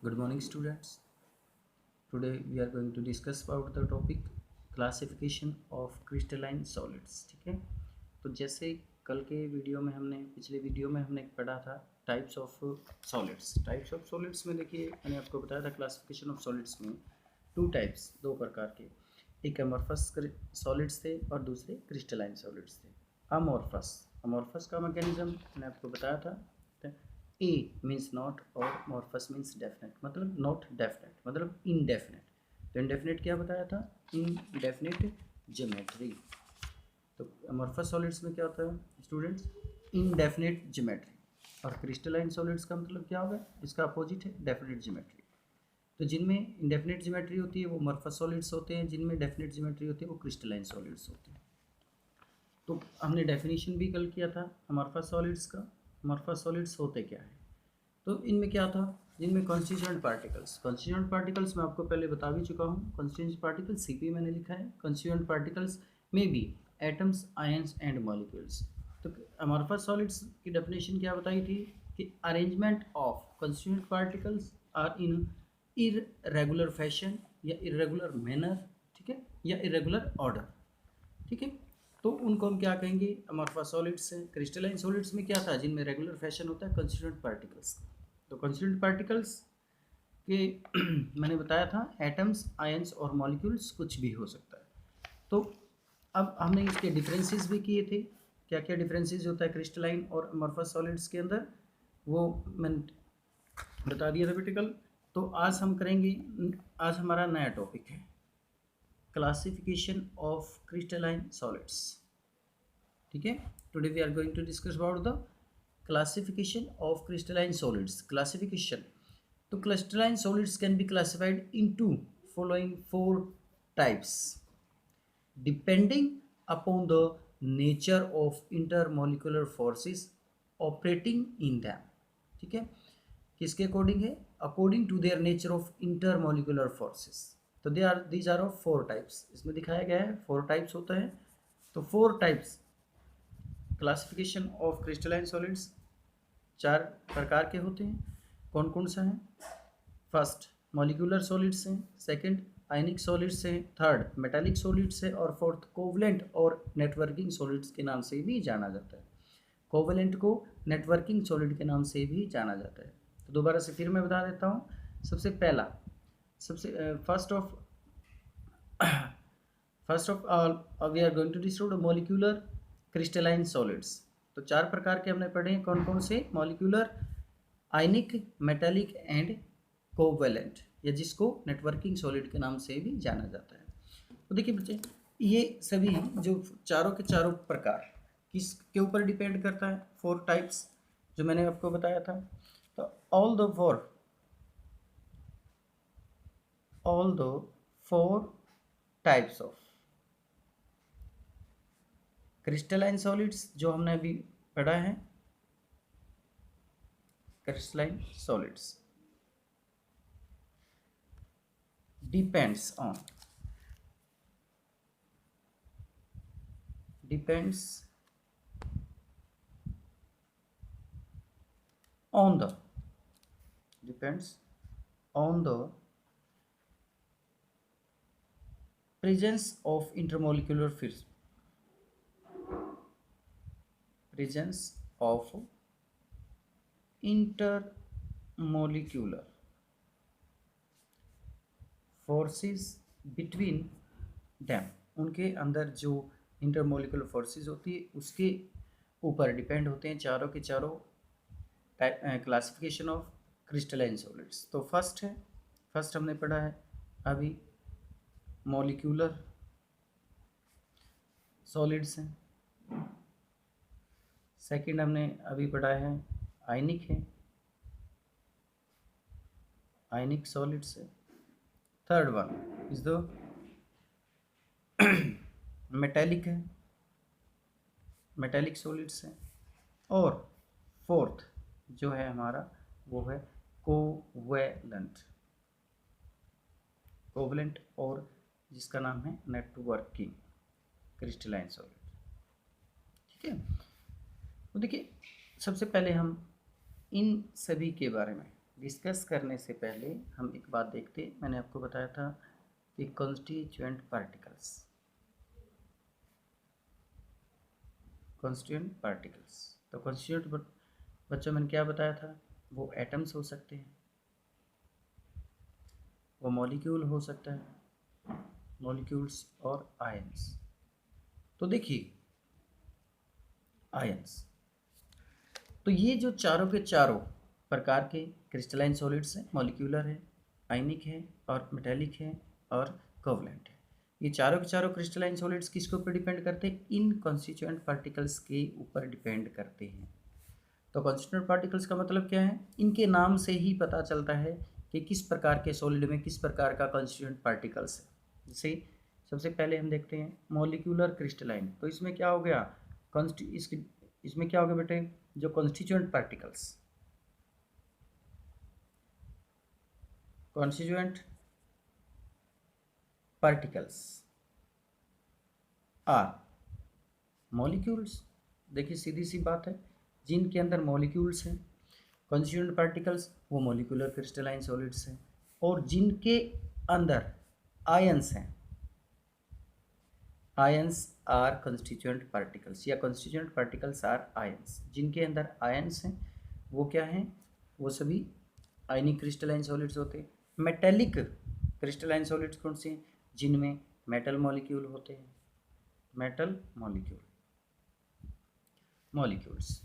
Good morning, students. Today we are going to discuss about the topic classification of crystalline solids. ठीक है, तो जैसे कल के वीडियो में हमने पिछले वीडियो में हमने पढ़ा था टाइप्स ऑफ सॉलिड्स में देखिए मैंने आपको बताया था क्लासिफिकेशन ऑफ सॉलिड्स में दो प्रकार के, एक अमॉर्फस सॉलिड्स थे और दूसरे क्रिस्टलाइन सॉलिड्स थे। अमॉर्फस का मैकेनिज्म मैंने आपको बताया था। ए मीन्स नॉट और मॉर्फस मीन्स डेफिनेट, मतलब नॉट डेफिनेट मतलब इनडेफिनेट। तो इनडेफिनेट क्या बताया था? Indefinite geometry. तो अमॉर्फस सॉलिड्स में क्या होता है स्टूडेंट्स? Indefinite geometry. और क्रिस्टलाइन सॉलिड्स का मतलब क्या होगा? इसका अपोजिट है डेफिनेट ज्योमेट्री। तो जिनमें इनडेफिनेट ज्योमेट्री होती है वो अमॉर्फस सॉलिड्स होते हैं, जिनमें डेफिनेट ज्योमेट्री होती है वो क्रिस्टलाइन सॉलिड्स होते हैं। तो हमने डेफिनेशन भी कल किया था अमॉर्फस सॉलिड्स का। अमॉर्फस सॉलिड्स होते क्या है? तो इनमें क्या था? जिनमें कॉन्स्टिट्यूएंट पार्टिकल्स मैं आपको पहले बता भी चुका हूँ। कॉन्स्टिट्यूएंट पार्टिकल्स सीपी मैंने लिखा है। कॉन्स्टिट्यूएंट पार्टिकल्स में भी एटम्स, आयंस एंड मॉलिक्यूल्स। तो अमॉर्फस सॉलिड्स की डेफिनेशन क्या बताई थी कि arrangement of constituent particles are in irregular fashion या इरेगुलर मैनर, ठीक है, या इरेगुलर ऑर्डर, ठीक है। तो उनको हम क्या कहेंगे? अमॉर्फस सॉलिड्स हैं। क्रिस्टलाइन सॉलिड्स में क्या था? जिनमें रेगुलर फैशन होता है कॉन्स्टिट्यूएंट पार्टिकल्स। तो कॉन्स्टिट्यूएंट पार्टिकल्स के मैंने बताया था एटम्स, आयंस और मॉलिक्यूल्स कुछ भी हो सकता है। तो अब हमने इसके डिफरेंसेस भी किए थे, क्या क्या डिफरेंसेस होता है क्रिस्टलाइन और अमॉर्फस सॉलिड्स के अंदर, वो मैंने बता दिया था क्रिटिकल। तो आज हम करेंगे, आज हमारा नया टॉपिक है क्लासिफिकेशन ऑफ क्रिस्टलाइन सॉलिड्स, ठीक है। Today we are going to discuss about the classification of crystalline solids. Classification, तो crystalline solids can be classified into following 4 types depending upon the nature of intermolecular forces operating in them, ठीक है। किसके according है? According to their nature of intermolecular forces. तो these are of 4 types, इसमें दिखाया गया है 4 टाइप्स होता है। तो 4 types classification of crystalline solids 4 प्रकार के होते हैं। कौन कौन सा है? फर्स्ट मॉलिक्यूलर सॉलिड्स हैं, सेकंड आयनिक सॉलिड्स हैं, थर्ड मेटालिक सॉलिड्स है और फोर्थ कोवलेंट और नेटवर्किंग सॉलिड्स के नाम से भी जाना जाता है। कोवलेंट को नेटवर्किंग सॉलिड के नाम से भी जाना जाता है। तो दोबारा से फिर मैं बता देता हूँ। सबसे पहला, सबसे first of all we are going to discuss molecular crystalline solids. तो 4 प्रकार के हमने पढ़े हैं, कौन कौन से? Molecular, ionic, metallic and covalent, या जिसको नेटवर्किंग सॉलिड के नाम से भी जाना जाता है। तो देखिए बच्चे, ये सभी जो चारों के चारों प्रकार किस के ऊपर डिपेंड करता है? 4 टाइप्स जो मैंने आपको बताया था। तो all the four types of crystalline solids जो हमने अभी पढ़ा है, crystalline solids depends on the presence of intermolecular forces between dam, उनके अंदर जो इंटरमोलिकुलर फोर्सेस होती है उसके ऊपर डिपेंड होते हैं चारों के चारों क्लासिफिकेशन ऑफ क्रिस्टलाइन सॉलिड्स। तो फर्स्ट हमने पढ़ा है अभी मॉलिक्यूलर सॉलिड्स हैं, सेकंड हमने अभी पढ़ा है आयनिक सॉलिड्स है, third one is the metallic solids है, और फोर्थ जो है हमारा वो है कोवलेंट और जिसका नाम है नेटवर्किंग क्रिस्टलाइन सॉलिड, ठीक है। तो देखिए सबसे पहले हम इन सभी के बारे में डिस्कस करने से पहले हम एक बात देखते हैं। मैंने आपको बताया था कि कॉन्स्टिट्यूएंट पार्टिकल्स। तो कॉन्स्टिट्यूएंट बच्चों मैंने क्या बताया था, वो एटम्स हो सकते हैं, वो मॉलिक्यूल हो सकता है, मॉलिक्यूल्स और आयंस। तो देखिए आयंस, तो ये जो चारों के चारों प्रकार के क्रिस्टलाइन सॉलिड्स हैं, मॉलिक्यूलर है, आयनिक है और मेटेलिक है और कोवलेंट है। ये चारों के चारों क्रिस्टलाइन सॉलिड्स किसके ऊपर डिपेंड करते हैं? इन कॉन्स्टिट्यूएंट पार्टिकल्स के ऊपर डिपेंड करते हैं। तो कॉन्स्टिट्यूएंट पार्टिकल्स का मतलब क्या है? इनके नाम से ही पता चलता है कि किस प्रकार के सॉलिड में किस प्रकार का कॉन्स्टिट्यूएंट पार्टिकल्स है। जैसे सबसे पहले हम देखते हैं मॉलिक्यूलर क्रिस्टलाइन। तो इसमें क्या हो गया, इसमें क्या हो गया बेटे, जो कॉन्स्टिट्यूएंट पार्टिकल्स आर मॉलिक्यूल्स। देखिए सीधी सी बात है, जिनके अंदर मॉलिक्यूल्स हैं कॉन्स्टिट्यूएंट पार्टिकल्स, वो मॉलिक्यूलर क्रिस्टलाइन सॉलिड्स हैं। और जिनके अंदर आयंस हैं, आयंस आर कॉन्स्टिट्यूएंट पार्टिकल्स, या कॉन्स्टिट्यूएंट पार्टिकल्स आर आयंस। जिनके अंदर आयंस हैं वो क्या हैं? वो सभी आयनिक क्रिस्टलाइन सॉलिड्स होते हैं। मेटेलिक क्रिस्टलाइन सॉलिड्स कौन से हैं? जिनमें मेटल मॉलिक्यूल होते हैं, मेटल मॉलिक्यूल्स।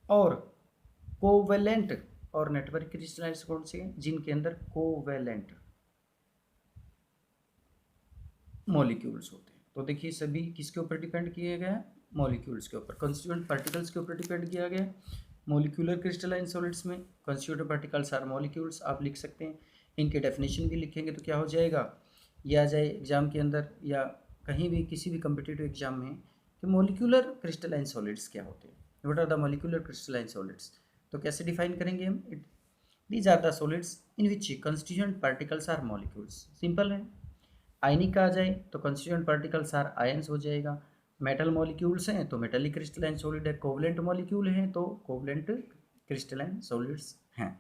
और कोवेलेंट और नेटवर्क क्रिस्टलाइन कौन से हैं? जिनके अंदर कोवेलेंट मॉलिक्यूल्स होते हैं। तो देखिए सभी किसके ऊपर डिपेंड किए गए हैं? मॉलिक्यूल्स के ऊपर। कॉन्स्टिट्यूएंट पार्टिकल्स के ऊपर डिपेंड किया गया है। मॉलिक्यूलर क्रिस्टलाइन सॉलिड्स में कॉन्स्टिट्यूएंट पार्टिकल्स आर मॉलिक्यूल्स आप लिख सकते हैं। इनके डेफिनेशन भी लिखेंगे तो क्या हो जाएगा, ये आ जाए एग्जाम के अंदर या कहीं भी किसी भी कम्पिटिटिव एग्जाम में कि मॉलिक्यूलर क्रिस्टलाइन सॉलिड्स क्या होते हैं, what are the molecular crystalline solids. तो कैसे डिफाइन करेंगे हम? These are the solids in which constituent particles are molecules. Simple है। आयनिक का आ जाए तो कॉन्स्टिट्यूएंट पार्टिकल्स आर आयंस हो जाएगा। मेटल मॉलिक्यूल्स हैं तो मेटेलिक क्रिस्टलाइन सॉलिड है। कोवलेंट मॉलिक्यूल हैं तो कोवलेंट क्रिस्टलाइन सॉलिड्स हैं।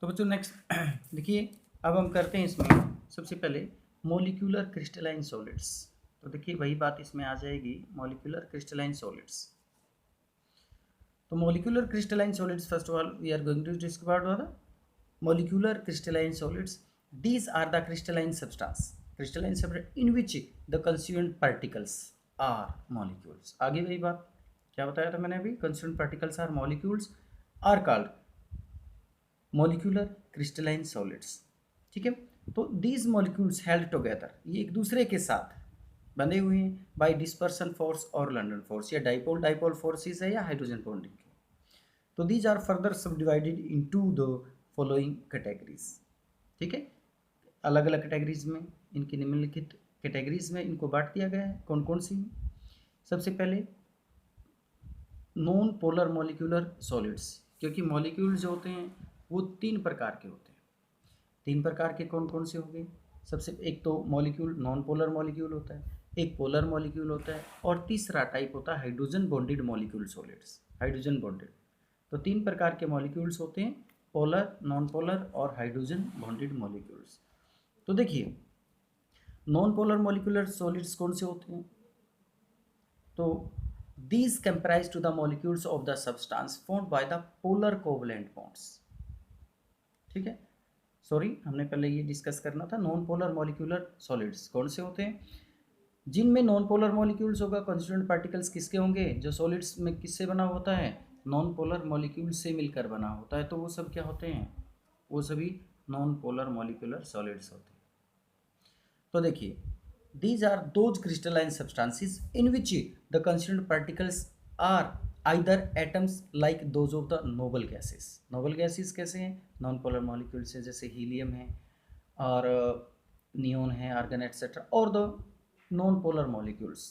तो बच्चों नेक्स्ट देखिए, अब हम करते हैं इसमें सबसे पहले मॉलिक्यूलर क्रिस्टलाइन सॉलिड्स। तो देखिए वही बात इसमें आ जाएगी, मॉलिक्यूलर क्रिस्टलाइन सॉलिड्स। तो molecular crystalline solids, first of all we are going to discuss about the molecular crystalline solids. These are the crystalline substance in which the constituent particles are molecules. आगे वही बात क्या बताया था मैंने अभी, constituent particles are molecules are called molecular crystalline solids. ठीक है, तो these molecules held together, ये एक दूसरे के साथ बंधे हुए हैं by dispersion force और London force, या dipole forces है या हाइड्रोजन बॉन्डिंग के। तो these are further subdivided into the following categories. ठीक है, अलग अलग कैटेगरीज में, इनकी निम्नलिखित कैटेगरीज में इनको बांट दिया गया है। कौन कौन सी? सबसे पहले नॉन पोलर मॉलिक्यूलर सॉलिड्स, क्योंकि मॉलिक्यूल जो होते हैं वो 3 प्रकार के होते हैं। 3 प्रकार के कौन कौन से हो गए? सबसे एक तो मॉलिक्यूल नॉन पोलर मॉलिक्यूल होता है, एक पोलर मॉलिक्यूल होता है, और तीसरा टाइप होता है hydrogen bonded molecule solids, hydrogen bonded. तो 3 प्रकार के मॉलिक्यूल्स होते हैं, पोलर, नॉन पोलर और हाइड्रोजन बॉन्डेड मॉलिक्यूल्स। तो देखिए नॉन पोलर मॉलिक्यूलर सॉलिड्स कौन से होते हैं? तो these comprise to the molecules of the substance formed by the polar covalent bonds. ठीक है, सॉरी हमने पहले ये डिस्कस करना था। नॉन पोलर मॉलिक्यूलर सॉलिड्स कौन से होते हैं? जिनमें नॉन पोलर मॉलिक्यूल्स होगा, कॉन्स्टिट्यूएंट पार्टिकल्स किसके होंगे? जो सॉलिड्स में किससे बना होता है? नॉन पोलर मॉलिक्यूल से मिलकर बना होता है। तो वो सब क्या होते हैं? वो सभी नॉन पोलर मॉलिक्यूलर सॉलिड्स होते हैं। तो देखिए these are those crystalline substances in which the constituent particles are either atoms like those of the noble gases. noble gases कैसे हैं? नॉन पोलर मॉलिक्यूल से, जैसे हीलियम है और नियोन है, आर्गन एटसेट्रा, और द नॉन पोलर मॉलिक्यूल्स।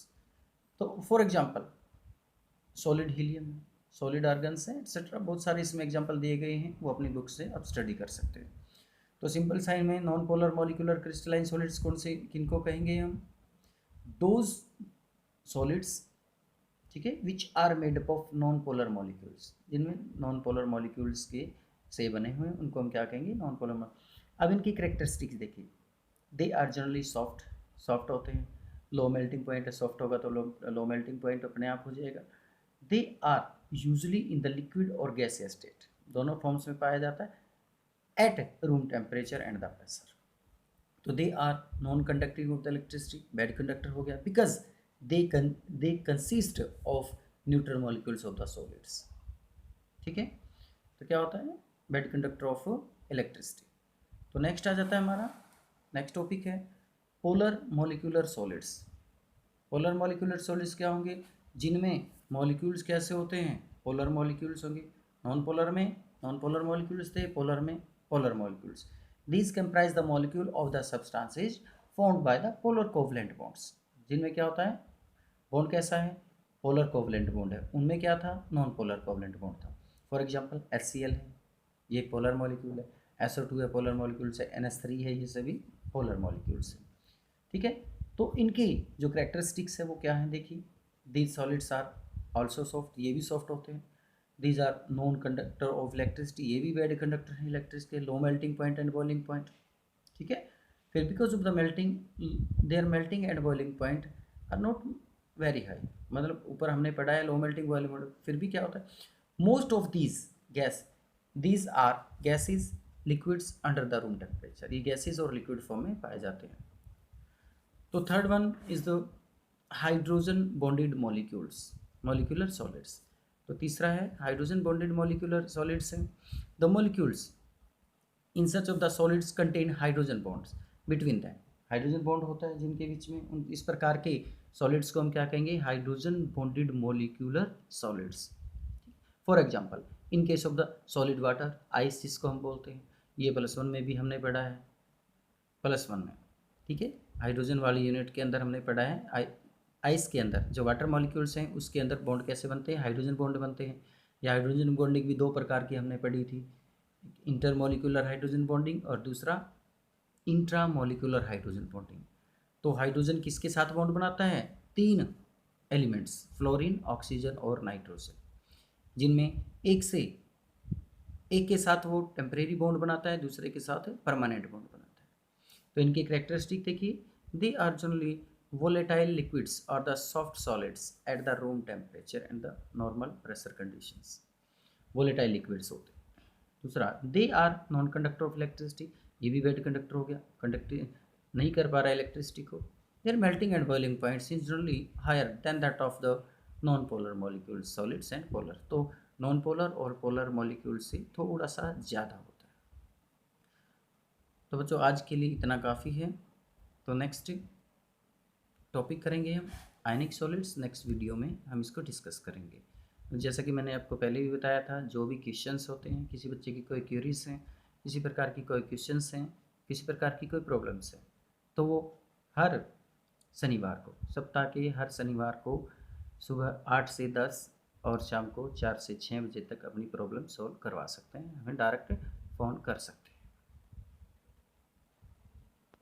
तो for example solid helium है, सॉलिड आर्गन्स हैं एटसेट्रा, बहुत सारे इसमें एग्जांपल दिए गए हैं, वो अपनी बुक से आप स्टडी कर सकते हैं। तो सिंपल साइन में non polar molecular crystalline solids कौन से, किनको कहेंगे हम? दोज सॉलिड्स, ठीक है, which are made up of non polar molecules, जिनमें नॉन पोलर मॉलिक्यूल्स के से बने हुए हैं उनको हम क्या कहेंगे, नॉन पोलर। अब इनकी करेक्टरिस्टिक्स देखिए, they are generally soft, soft होते हैं, लो मेल्टिंग पॉइंट है, सॉफ्ट होगा तो लो मेल्टिंग पॉइंट अपने आप हो जाएगा। They are usually in the liquid और गैसियस स्टेट, दोनों फॉर्म्स में पाया जाता है at room temperature and the pressure. तो they are non conducting of the electricity, bad conductor हो गया, because they consist of neutral molecules of the solids. ठीक है, तो क्या होता है, बैड कंडक्टर ऑफ इलेक्ट्रिसिटी। तो नेक्स्ट आ जाता है हमारा, नेक्स्ट टॉपिक है polar molecular solids. Polar molecular solids क्या होंगे, जिनमें मॉलिक्यूल्स कैसे होते हैं, पोलर मॉलिक्यूल्स होंगे। नॉन पोलर में नॉन पोलर मॉलिक्यूल्स थे, पोलर में polar molecules. These comprise the molecule of the substances formed by the polar covalent bonds. जिनमें क्या होता है, बॉन्ड कैसा है, पोलर कोवलेंट बॉन्ड है। उनमें क्या था, नॉन पोलर कोवलेंट बॉन्ड था। फॉर एग्जांपल HCl है, ये पोलर मॉलिक्यूल है। SO2 है, पोलर मॉलिक्यूल्स है। NH3 है, ये सभी पोलर मॉलिक्यूल्स हैं। ठीक है, तो इनकी जो करेक्टरिस्टिक्स है वो क्या है, देखिए, these solids are also soft, ये भी सॉफ्ट होते हैं। These are non conductor of electricity, ये भी बैड कंडक्टर है electricity, low melting point and boiling point. ठीक है, फिर because of the melting, their melting and boiling point are not very high, मतलब ऊपर हमने पढ़ा है लो मेल्टिंग बॉइलिंग पॉइंट, फिर भी क्या होता है, most of these are gases liquids under the room temperature, ये गैसेज और लिक्विड फॉर्म में पाए जाते हैं। तो third one is the hydrogen bonded molecular solids. तो तीसरा है हाइड्रोजन बॉन्डेड मॉलिक्यूलर सॉलिड्स हैं। The molecules in such of the solids contain hydrogen bonds between them, hydrogen bond होता है जिनके बीच में, उन इस प्रकार के सॉलिड्स को हम क्या कहेंगे, hydrogen bonded molecular solids. For example, in case of the solid water, ice जिसको हम बोलते हैं, ये +1 में भी हमने पढ़ा है, +1 में। ठीक है, हाइड्रोजन वाली यूनिट के अंदर हमने पढ़ा है, आइस के अंदर जो वाटर मॉलिक्यूल्स हैं उसके अंदर बॉन्ड कैसे बनते हैं, हाइड्रोजन बॉन्ड बनते हैं। या हाइड्रोजन बॉन्डिंग भी दो प्रकार की हमने पढ़ी थी, इंटरमॉलिक्यूलर हाइड्रोजन बॉन्डिंग और दूसरा इंट्रामॉलिक्यूलर हाइड्रोजन बॉन्डिंग। तो हाइड्रोजन किसके साथ बॉन्ड बनाता है, 3 एलिमेंट्स, फ्लोरीन, ऑक्सीजन और नाइट्रोजन, जिनमें एक के साथ वो टेम्परेरी बॉन्ड बनाता है, दूसरे के साथ परमानेंट बॉन्ड बनाता है। तो इनकी कैरेक्टरिस्टिक देखिए, they are generally volatile liquids or the soft solids at the room temperature and the normal pressure conditions, volatile liquids होते हैं। दूसरा, they are non conductor of electricity, ये भी बैड कंडक्टर हो गया, कंडक्ट नहीं कर पा रहा है इलेक्ट्रिसिटी को। their melting and boiling points is generally higher than that of the non polar molecules solids and polar, तो नॉन पोलर और पोलर मॉलिक्यूल से थोड़ा सा ज़्यादा होता है। तो बच्चों आज के लिए इतना काफ़ी है, तो नेक्स्ट टॉपिक करेंगे हम आयनिक सॉलिड्स, नेक्स्ट वीडियो में हम इसको डिस्कस करेंगे। जैसा कि मैंने आपको पहले भी बताया था, जो भी क्वेश्चंस होते हैं, किसी बच्चे की कोई क्यूरीज हैं, किसी प्रकार की कोई क्वेश्चंस हैं, किसी प्रकार की कोई प्रॉब्लम्स हैं, तो वो हर शनिवार को, सप्ताह के हर शनिवार को सुबह 8 से 10 और शाम को 4 से 6 बजे तक अपनी प्रॉब्लम सॉल्व करवा सकते हैं, हमें डायरेक्ट फ़ोन कर सकते हैं।